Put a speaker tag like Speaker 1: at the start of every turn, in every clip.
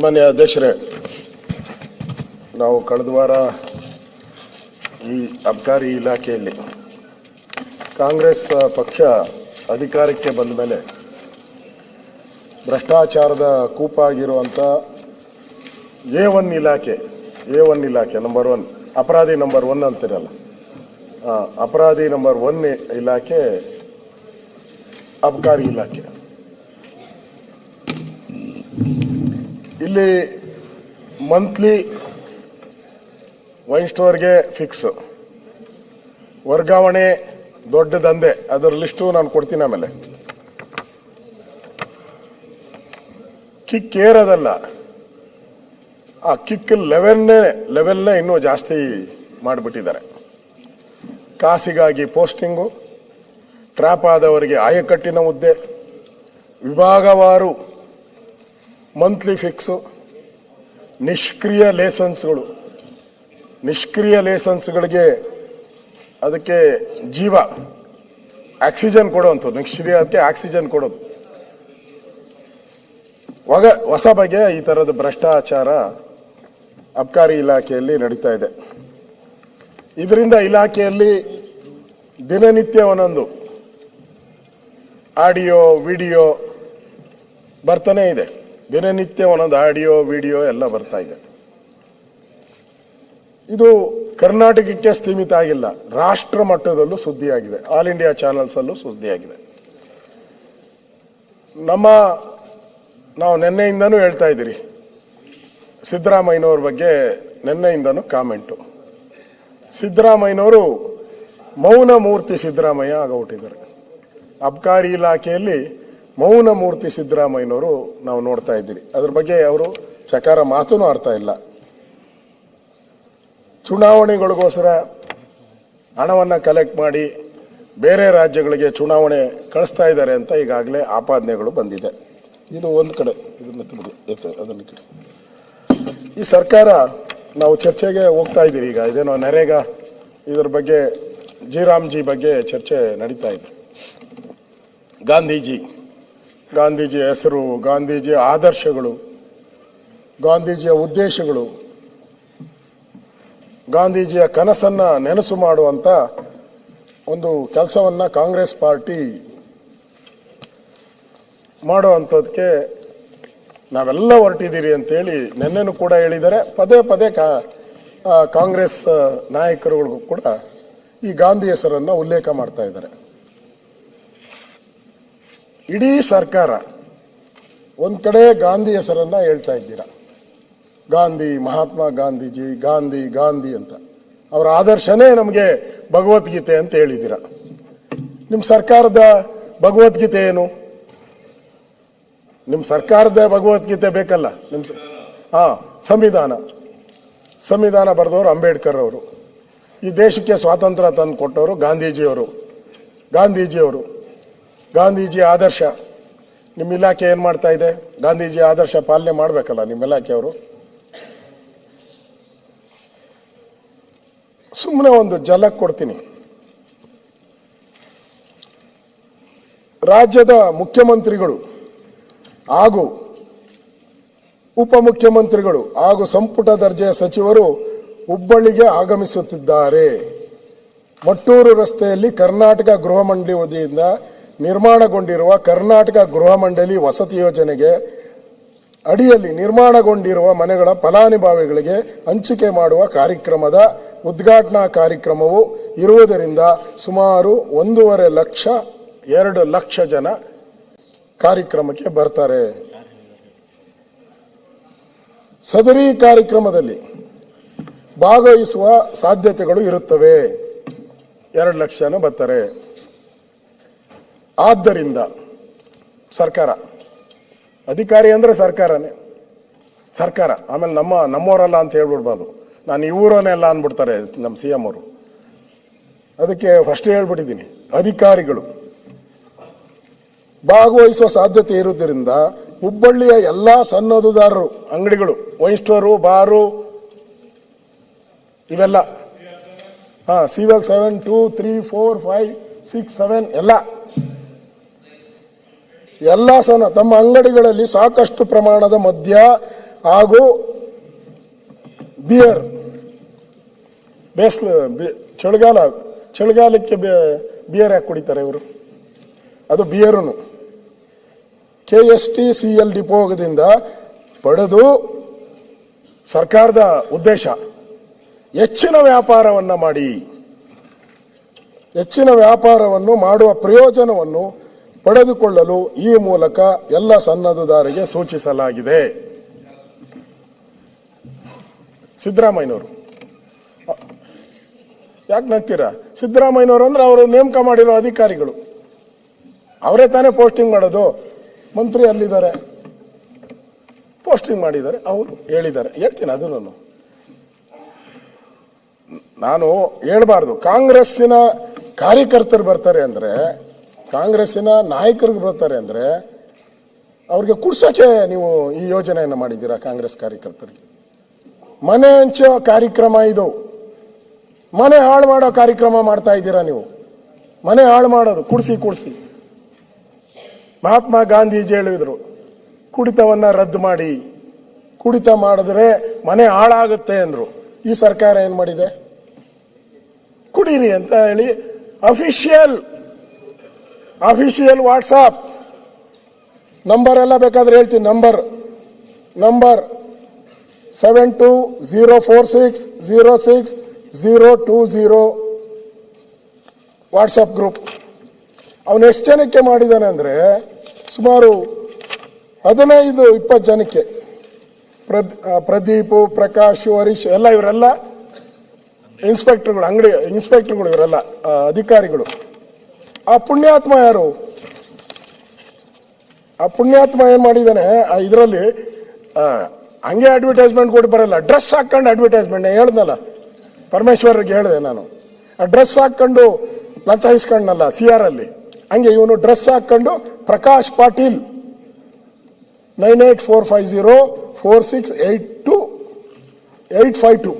Speaker 1: ಸನ್ಮಾನ್ಯ ಅಧ್ಯಕ್ಷರೇ, ನಾವು ಕಳೆದ ವಾರ ಈ ಅಬಕಾರಿ ಇಲಾಖೆಯಲ್ಲಿ ಕಾಂಗ್ರೆಸ್ ಪಕ್ಷ ಅಧಿಕಾರಕ್ಕೆ ಬಂದ ಮೇಲೆ ಭ್ರಷ್ಟಾಚಾರದ ಕೂಪಾಗಿರುವಂಥ A1 ಇಲಾಖೆ ನಂಬರ್ 1 ಅಪರಾಧಿ ನಂಬರ್ 1 ಅಂತಿರಲ್ಲ, ಅಪರಾಧಿ ನಂಬರ್ 1 ಇಲಾಖೆ ಅಬಕಾರಿ ಇಲಾಖೆ. ಇಲ್ಲಿ ಮಂತ್ಲಿ ವೈನ್ ಸ್ಟೋರ್ಗೆ ಫಿಕ್ಸ್, ವರ್ಗಾವಣೆ ದೊಡ್ಡ ದಂಧೆ, ಅದರ ಲಿಸ್ಟು ನಾನು ಕೊಡ್ತೀನಿ. ಆಮೇಲೆ ಕಿಕ್ ಏರೋದಲ್ಲ, ಆ ಕಿಕ್ ಲೆವೆಲ್ನೇ ಇನ್ನೂ ಜಾಸ್ತಿ ಮಾಡಿಬಿಟ್ಟಿದ್ದಾರೆ. ಕಾಸಿಗಾಗಿ ಪೋಸ್ಟಿಂಗು, ಟ್ರ್ಯಾಪ್ ಆದವರಿಗೆ ಆಯಕಟ್ಟಿನ ಹುದ್ದೆ, ವಿಭಾಗವಾರು ಮಂತ್ಲಿ ಫಿಕ್ಸು, ನಿಷ್ಕ್ರಿಯ ಲೇಸನ್ಸ್ಗಳಿಗೆ ಅದಕ್ಕೆ ಜೀವ ಆಕ್ಸಿಜನ್ ಕೊಡುವಂಥದ್ದು, ನಿಷ್ಕ್ರಿಯಕ್ಕೆ ಆಕ್ಸಿಜನ್ ಕೊಡೋದು. ಹೊಸ ಬಗೆಯ ಈ ಥರದ ಭ್ರಷ್ಟಾಚಾರ ಅಬಕಾರಿ ಇಲಾಖೆಯಲ್ಲಿ ನಡೀತಾ ಇದೆ. ಇದರಿಂದ ಇಲಾಖೆಯಲ್ಲಿ ದಿನನಿತ್ಯ ಒಂದೊಂದು ಆಡಿಯೋ ವಿಡಿಯೋ ಬರ್ತಾನೆ ಇದೆ. ದಿನನಿತ್ಯ ಒಂದೊಂದು ಆಡಿಯೋ ವಿಡಿಯೋ ಎಲ್ಲ ಬರ್ತಾ ಇದೆ. ಇದು ಕರ್ನಾಟಕಕ್ಕೆ ಸೀಮಿತ ಆಗಿಲ್ಲ, ರಾಷ್ಟ್ರ ಮಟ್ಟದಲ್ಲೂ ಸುದ್ದಿಯಾಗಿದೆ, ಆಲ್ ಇಂಡಿಯಾ ಚಾನೆಲ್ಸ್ ಅಲ್ಲೂ ಸುದ್ದಿಯಾಗಿದೆ. ನಾವು ನಿನ್ನೆಯಿಂದನೂ ಹೇಳ್ತಾ ಇದ್ದೀರಿ, ಸಿದ್ದರಾಮಯ್ಯನವ್ರ ಬಗ್ಗೆ ನಿನ್ನೆಯಿಂದನೂ ಕಾಮೆಂಟು. ಸಿದ್ದರಾಮಯ್ಯನವರು ಮೌನ ಮೂರ್ತಿ ಸಿದ್ದರಾಮಯ್ಯ ಆಗೋಗ್ಬಿಟ್ಟಿದ್ದಾರೆ. ಅಬಕಾರಿ ಇಲಾಖೆಯಲ್ಲಿ ಮೌನ ಮೂರ್ತಿ ಸಿದ್ದರಾಮಯ್ಯನವರು ನಾವು ನೋಡ್ತಾ ಇದ್ದೀರಿ. ಅದ್ರ ಬಗ್ಗೆ ಅವರು ಚಕಾರ ಮಾತೂ ಆಡ್ತಾ ಇಲ್ಲ. ಚುನಾವಣೆಗಳಿಗೋಸ್ಕರ ಹಣವನ್ನು ಕಲೆಕ್ಟ್ ಮಾಡಿ ಬೇರೆ ರಾಜ್ಯಗಳಿಗೆ ಚುನಾವಣೆ ಕಳಿಸ್ತಾ ಇದ್ದಾರೆ ಅಂತ ಈಗಾಗಲೇ ಆಪಾದನೆಗಳು ಬಂದಿದೆ. ಇದು ಒಂದು ಕಡೆ, ಅದನ್ನ ಕಡೆ ಈ ಸರ್ಕಾರ ನಾವು ಚರ್ಚೆಗೆ ಹೋಗ್ತಾ ಇದ್ದೀರಿ. ಈಗ ಇದೇನೋ ನರೇಗಾ ಇದ್ರ ಬಗ್ಗೆ ಜಿ ಬಗ್ಗೆ ಚರ್ಚೆ ನಡೀತಾ ಇದೆ. ಗಾಂಧೀಜಿ ಹೆಸರು, ಗಾಂಧೀಜಿಯ ಆದರ್ಶಗಳು, ಗಾಂಧೀಜಿಯ ಉದ್ದೇಶಗಳು, ಗಾಂಧೀಜಿಯ ಕನಸನ್ನ ನೆನಸು ಮಾಡುವಂತ ಒಂದು ಕೆಲಸವನ್ನ ಕಾಂಗ್ರೆಸ್ ಪಾರ್ಟಿ ಮಾಡುವಂಥದ್ದಕ್ಕೆ ನಾವೆಲ್ಲ ಹೊರಟಿದ್ದೀರಿ ಅಂತೇಳಿ ನಿನ್ನೆನೂ ಕೂಡ ಹೇಳಿದ್ದಾರೆ. ಪದೇ ಕಾಂಗ್ರೆಸ್ ನಾಯಕರುಗಳಿಗೂ ಕೂಡ ಈ ಗಾಂಧಿ ಹೆಸರನ್ನ ಉಲ್ಲೇಖ ಮಾಡ್ತಾ ಇದ್ದಾರೆ. ಇಡೀ ಸರ್ಕಾರ ಒಂದ್ ಕಡೆ ಗಾಂಧಿ ಹೆಸರನ್ನ ಹೇಳ್ತಾ ಇದ್ದೀರಾ, ಗಾಂಧಿ, ಮಹಾತ್ಮ ಗಾಂಧೀಜಿ, ಗಾಂಧಿ ಅಂತ. ಅವರ ಆದರ್ಶನೇ ನಮಗೆ ಭಗವದ್ಗೀತೆ ಅಂತ ಹೇಳಿದ್ದೀರಾ. ನಿಮ್ಮ ಸರ್ಕಾರದ ಭಗವದ್ಗೀತೆ ಏನು? ನಿಮ್ಮ ಸರ್ಕಾರದ ಭಗವದ್ಗೀತೆ ಬೇಕಲ್ಲ. ಸಂವಿಧಾನ ಬರೆದವರು ಅಂಬೇಡ್ಕರ್ ಅವರು, ಈ ದೇಶಕ್ಕೆ ಸ್ವಾತಂತ್ರ್ಯ ತಂದು ಕೊಟ್ಟವರು ಗಾಂಧೀಜಿಯವರು. ಗಾಂಧೀಜಿ ಆದರ್ಶ ನಿಮ್ಮ ಇಲಾಖೆ ಏನ್ ಮಾಡ್ತಾ ಇದೆ? ಗಾಂಧೀಜಿ ಆದರ್ಶ ಪಾಲನೆ ಮಾಡಬೇಕಲ್ಲ ನಿಮ್ಮ ಇಲಾಖೆಯವರು. ಸುಮ್ಮನೆ ಒಂದು ಝಲಕ್ ಕೊಡ್ತೀನಿ. ರಾಜ್ಯದ ಮುಖ್ಯಮಂತ್ರಿಗಳು ಹಾಗೂ ಉಪಮುಖ್ಯಮಂತ್ರಿಗಳು ಹಾಗೂ ಸಂಪುಟ ದರ್ಜೆಯ ಸಚಿವರು ಹುಬ್ಬಳ್ಳಿಗೆ ಆಗಮಿಸುತ್ತಿದ್ದಾರೆ. ಮಟ್ಟೂರು ರಸ್ತೆಯಲ್ಲಿ ಕರ್ನಾಟಕ ಗೃಹ ಮಂಡಳಿ ವತಿಯಿಂದ ನಿರ್ಮಾಣಗೊಂಡಿರುವ ಕರ್ನಾಟಕ ಗೃಹ ಮಂಡಳಿ ವಸತಿ ಯೋಜನೆಗೆ ಅಡಿಯಲ್ಲಿ ನಿರ್ಮಾಣಗೊಂಡಿರುವ ಮನೆಗಳ ಫಲಾನುಭವಿಗಳಿಗೆ ಹಂಚಿಕೆ ಮಾಡುವ ಕಾರ್ಯಕ್ರಮದ ಉದ್ಘಾಟನಾ ಕಾರ್ಯಕ್ರಮವು ಇರುವುದರಿಂದ ಸುಮಾರು 1.5 ಲಕ್ಷ ಜನ ಕಾರ್ಯಕ್ರಮಕ್ಕೆ ಬರ್ತಾರೆ. ಸದರಿ ಕಾರ್ಯಕ್ರಮದಲ್ಲಿ ಭಾಗವಹಿಸುವ ಸಾಧ್ಯತೆಗಳು ಇರುತ್ತವೆ. 2 ಲಕ್ಷ ಜನ ಬರ್ತಾರೆ. ಆದ್ದರಿಂದ ಸರ್ಕಾರ, ಅಧಿಕಾರಿ ಅಂದ್ರೆ ಸರ್ಕಾರ, ಆಮೇಲೆ ನಮ್ಮವರಲ್ಲ ಅಂತ ಹೇಳ್ಬಿಡ್ಬಾರ್ದು. ನಾನು ಇವರನ್ನೇ ಎಲ್ಲ ಅಂದ್ಬಿಡ್ತಾರೆ ನಮ್ಮ CM ಅವರು. ಅದಕ್ಕೆ ಫಸ್ಟ್ ಹೇಳ್ಬಿಟ್ಟಿದ್ದೀನಿ, ಅಧಿಕಾರಿಗಳು ಭಾಗವಹಿಸುವ ಸಾಧ್ಯತೆ ಇರುವುದರಿಂದ ಹುಬ್ಬಳ್ಳಿಯ ಎಲ್ಲಾ ಸನ್ನದುದಾರರು, ಅಂಗಡಿಗಳು, ವೈನ್ ಸ್ಟೋರು, ಬಾರು, ಇವೆಲ್ಲ CVL 7, 2, 3, 4, 5, 6, 7 ಎಲ್ಲ ತಮ್ಮ ಅಂಗಡಿಗಳಲ್ಲಿ ಸಾಕಷ್ಟು ಪ್ರಮಾಣದ ಮದ್ಯ ಹಾಗೂ ಬಿಯರ್ ಚಳಿಗಾಲಕ್ಕೆ ಬಿಯರ್ ಯಾಕೆ ಕುಡಿತಾರೆ ಇವರು? ಅದು ಬಿಯರು KSTCL ಡಿಪೋದಿಂದ ಪಡೆದು ಸರ್ಕಾರದ ಉದ್ದೇಶ ಹೆಚ್ಚಿನ ವ್ಯಾಪಾರವನ್ನು ಮಾಡಿ, ಹೆಚ್ಚಿನ ವ್ಯಾಪಾರವನ್ನು ಮಾಡುವ ಪ್ರಯೋಜನವನ್ನು ಪಡೆದುಕೊಳ್ಳಲು ಈ ಮೂಲಕ ಎಲ್ಲ ಸನ್ನದ್ಧದಾರರಿಗೆ ಸೂಚಿಸಲಾಗಿದೆ. ಸಿದ್ದರಾಮಯ್ಯನವರು ಯಾಕೆ ನಗ್ತೀರಾ? ಸಿದ್ದರಾಮಯ್ಯನವರು ಅಂದ್ರೆ ಅವರು ನೇಮಕ ಮಾಡಿರೋ ಅಧಿಕಾರಿಗಳು, ಅವರೇ ತಾನೇ ಪೋಸ್ಟಿಂಗ್ ಮಾಡೋದು. ಮಂತ್ರಿ ಅಲ್ಲಿದ್ದಾರೆ, ಪೋಸ್ಟಿಂಗ್ ಮಾಡಿದ್ದಾರೆ, ಅವರು ಹೇಳಿದ್ದಾರೆ. ಹೇಳ್ತೀನಿ ಅದನ್ನು ನಾನು ಹೇಳ್ಬಾರ್ದು. ಕಾಂಗ್ರೆಸ್ಸಿನ ಕಾರ್ಯಕರ್ತರು ಬರ್ತಾರೆ ಅಂದ್ರೆ, ಕಾಂಗ್ರೆಸ್ಸಿನ ನಾಯಕರಿಗೆ ಬರ್ತಾರೆ ಅಂದ್ರೆ ಅವ್ರಿಗೆ ಕುಡ್ಸಕ್ಕೆ ನೀವು ಈ ಯೋಜನೆಯನ್ನು ಮಾಡಿದ್ದೀರಾ? ಕಾಂಗ್ರೆಸ್ ಕಾರ್ಯಕರ್ತರಿಗೆ ಮನೆ ಹಂಚೋ ಕಾರ್ಯಕ್ರಮ ಇದು. ಮನೆ ಹಾಳು ಮಾಡೋ ಕಾರ್ಯಕ್ರಮ ಮಾಡ್ತಾ ಇದ್ದೀರಾ ನೀವು. ಮನೆ ಹಾಳು ಮಾಡೋದು, ಕುಡಿಸಿ. ಮಹಾತ್ಮ ಗಾಂಧೀಜಿ ಹೇಳಿದ್ರು, ಕುಡಿತವನ್ನ ರದ್ದು ಮಾಡಿ, ಕುಡಿತ ಮಾಡಿದ್ರೆ ಮನೆ ಹಾಳಾಗುತ್ತೆ ಅಂದ್ರು. ಈ ಸರ್ಕಾರ ಏನ್ ಮಾಡಿದೆ? ಕುಡೀರಿ ಅಂತ ಹೇಳಿ ಅಫಿಷಿಯಲ್ ವಾಟ್ಸಾಪ್ ನಂಬರ್ ಎಲ್ಲ ಬೇಕಾದ್ರೆ ಹೇಳ್ತೀನಿ. Number 7204606020 WhatsApp group. ಅವನು ಎಷ್ಟು ಜನಕ್ಕೆ ಮಾಡಿದ್ದಾನೆ ಅಂದ್ರೆ ಸುಮಾರು 15-20 ಜನಕ್ಕೆ. ಪ್ರದೀಪ್, ಪ್ರಕಾಶ್, ಹರೀಶ್ ಎಲ್ಲ ಇವರೆಲ್ಲ ಇನ್ಸ್ಪೆಕ್ಟರ್ಗಳು, ಅಂಗಡಿ ಇನ್ಸ್ಪೆಕ್ಟರ್ಗಳು, ಇವರೆಲ್ಲ ಅಧಿಕಾರಿಗಳು. ಆ ಪುಣ್ಯಾತ್ಮ ಯಾರು? ಆ ಪುಣ್ಯಾತ್ಮ ಏನ್ ಮಾಡಿದ್ದಾನೆ? ಇದರಲ್ಲಿ ಹಂಗೆ ಅಡ್ವರ್ಟೈಸ್ಮೆಂಟ್ ಕೊಟ್ಟು ಬರಲ್ಲ, ಡ್ರೆಸ್ ಹಾಕೊಂಡು ಅಡ್ವರ್ಟೈಸ್ಮೆಂಟ್. ಹೇಳ್ದಲ್ಲ, ಪರಮೇಶ್ವರ್ಗೆ ಹೇಳಿದೆ ನಾನು, ಆ ಡ್ರೆಸ್ ಹಾಕೊಂಡು ಲಂಚ ಇಸ್ಕೊಂಡಲ್ಲ CR ಅಲ್ಲಿ, ಹಂಗೆ ಇವನು ಡ್ರೆಸ್ ಹಾಕೊಂಡು ಪ್ರಕಾಶ್ ಪಾಟೀಲ್ 984504682852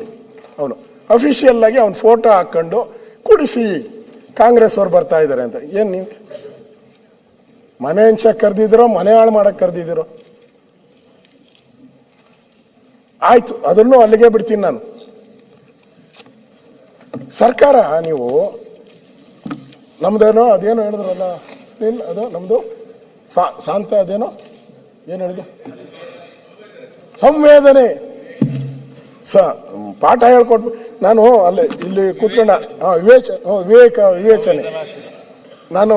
Speaker 1: ಅವನು ಅಫಿಷಿಯಲ್ ಆಗಿ ಅವನ ಫೋಟೋ ಹಾಕೊಂಡು ಕುಡಿಸಿ ಕಾಂಗ್ರೆಸ್ ಅವ್ರು ಬರ್ತಾ ಇದ್ದಾರೆ ಅಂತ. ಏನ್ ನೀವು ಮನೆ ಹಂಚಕ್ ಕರೆದಿದ್ದೀರೋ, ಮನೆ ಹಾಳು ಮಾಡಕ್ ಕರೆದಿದ್ದೀರೋ? ಆಯ್ತು, ಅದನ್ನು ಅಲ್ಲಿಗೆ ಬಿಡ್ತೀನಿ ನಾನು. ಸರ್ಕಾರ ನೀವು ನಮ್ದೇನೋ ಅದೇನೋ ಹೇಳಿದ್ರಲ್ಲ, ಇಲ್ಲ ಅದು ನಮ್ದು ಶಾಂತ, ಅದೇನೋ ಏನು ಹೇಳಿದ್ರು, ಸಂವೇದನೆ ಪಾಠ ಹೇಳ್ಕೊಟ್ಬಿಟ್ಟು ನಾನು ಇಲ್ಲಿ ಕೂತ್ಕೊಂಡ ವಿವೇಚನೆ ನಾನು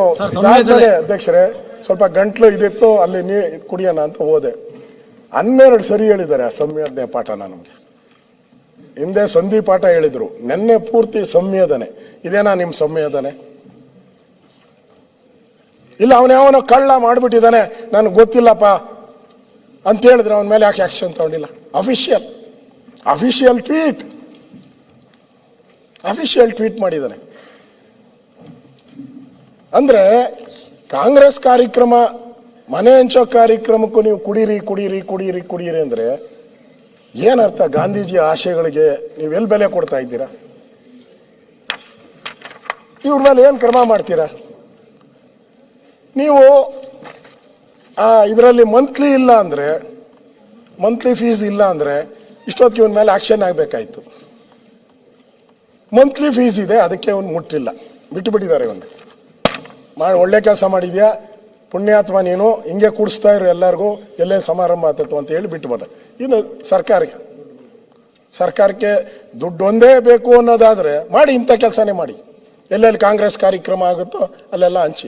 Speaker 1: ಅಧ್ಯಕ್ಷರೇ ಸ್ವಲ್ಪ ಗಂಟ್ಲು ಇದಿತ್ತು, ಅಲ್ಲಿ ಕುಡಿಯೋಣ ಅಂತ ಹೋದೆ. 12 ಸರಿ ಹೇಳಿದ್ದಾರೆ ಆ ಸಂವೇದನೆ ಪಾಠನ ನಮ್ಗೆ. ಹಿಂದೆ ಸಂಧಿ ಪಾಠ ಹೇಳಿದ್ರು, ನೆನ್ನೆ ಪೂರ್ತಿ ಸಂವೇದನೆ. ಇದೇನಾ ನಿಮ್ ಸಂವೇದನೆ? ಇಲ್ಲ ಅವನ್ಯಾವನೋ ಕಳ್ಳ ಮಾಡ್ಬಿಟ್ಟಿದ್ದಾನೆ ನನಗೆ ಗೊತ್ತಿಲ್ಲಪ್ಪ ಅಂತ ಹೇಳಿದ್ರೆ ಅವನ ಮೇಲೆ ಯಾಕೆ ಆಕ್ಷನ್ ತಗೊಂಡಿಲ್ಲ? ಅಫಿಷಿಯಲ್ ಟ್ವೀಟ್ ಮಾಡಿದ್ದಾನೆ. ಅಂದ್ರೆ ಕಾಂಗ್ರೆಸ್ ಕಾರ್ಯಕ್ರಮ, ಮನೆ ಹಂಚೋ ಕಾರ್ಯಕ್ರಮಕ್ಕೂ ನೀವು ಕುಡೀರಿ ಅಂದ್ರೆ ಏನರ್ಥ? ಗಾಂಧೀಜಿ ಆಶಯಗಳಿಗೆ ನೀವೆಲ್ಲಿ ಬೆಲೆ ಕೊಡ್ತಾ ಇದ್ದೀರಾ? ಇವ್ರ ಮೇಲೆ ಏನ್ ಕ್ರಮ ಮಾಡ್ತೀರಾ ನೀವು? ಇದರಲ್ಲಿ ಮಂತ್ಲಿ ಫೀಸ್ ಇಲ್ಲ ಅಂದ್ರೆ ಇಷ್ಟೊತ್ತಿಗೆ ಇವನ್ ಮೇಲೆ ಆಕ್ಷನ್ ಆಗ್ಬೇಕಾಯ್ತು. ಮಂತ್ಲಿ ಫೀಸ್ ಇದೆ, ಅದಕ್ಕೆ ಅವನು ಮುಟ್ಟಿಲ್ಲ, ಬಿಟ್ಟು ಬಿಟ್ಟಿದ್ದಾರೆ. ಇವನು ಒಳ್ಳೆ ಕೆಲಸ ಮಾಡಿದ್ಯಾ, ಪುಣ್ಯಾತ್ಮ ನೀನು, ಹಿಂಗೆ ಕೂಡಿಸ್ತಾ ಇರು ಎಲ್ಲರಿಗೂ, ಎಲ್ಲೇ ಸಮಾರಂಭ ಆತತ್ತು ಅಂತ ಹೇಳಿ ಬಿಟ್ಟು ಬರ. ಇನ್ನು ಸರ್ಕಾರಕ್ಕೆ ದುಡ್ಡು ಒಂದೇ ಬೇಕು ಅನ್ನೋದಾದ್ರೆ ಮಾಡಿ, ಇಂಥ ಕೆಲಸನೇ ಮಾಡಿ. ಎಲ್ಲೆಲ್ಲಿ ಕಾಂಗ್ರೆಸ್ ಕಾರ್ಯಕ್ರಮ ಆಗುತ್ತೋ ಅಲ್ಲೆಲ್ಲ ಹಂಚಿ.